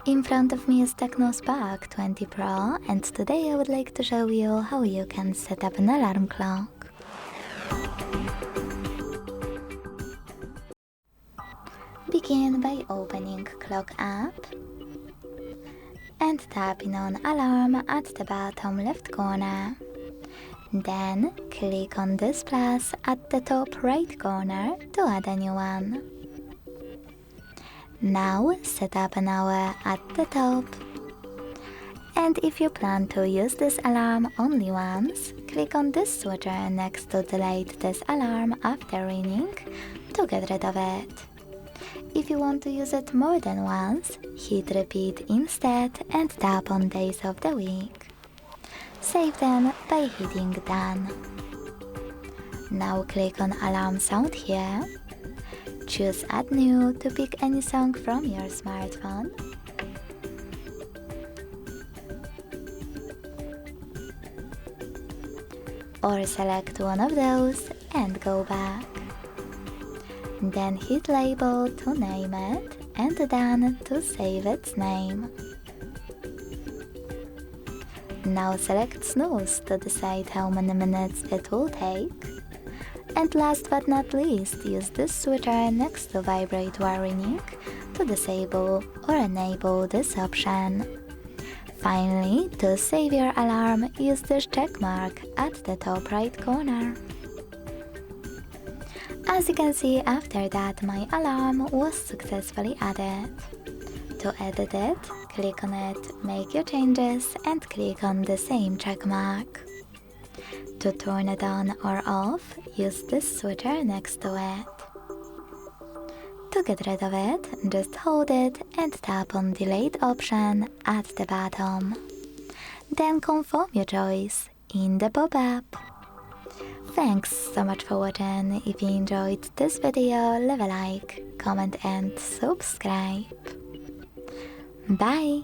In front of me is TECNO Spark 20 Pro, and today I would like to show you how you can set up an alarm clock. Begin by opening Clock app and tapping on Alarm at the bottom left corner. Then click on this plus at the top right corner to add a new one. Now set up an hour at the top. And if you plan to use this alarm only once, click on this switcher next to delete this alarm after ringing to get rid of it. If you want to use it more than once, hit repeat instead and tap on days of the week. Save them by hitting done. Now click on alarm sound here. Choose add new to pick any song from your smartphone. Or select one of those and go back. Then hit label to name it and done to save its name. Now select snooze to decide how many minutes it will take. And last but not least, use this switcher next to vibrate while ringing to disable or enable this option. Finally, to save your alarm, use this check mark at the top right corner. As you can see, after that my alarm was successfully added. To edit it, click on it, make your changes and click on the same check mark. To turn it on or off, use this switcher next to it. To get rid of it, just hold it and tap on delete option at the bottom. Then confirm your choice in the pop-up. Thanks so much for watching. If you enjoyed this video, leave a like, comment and subscribe. Bye!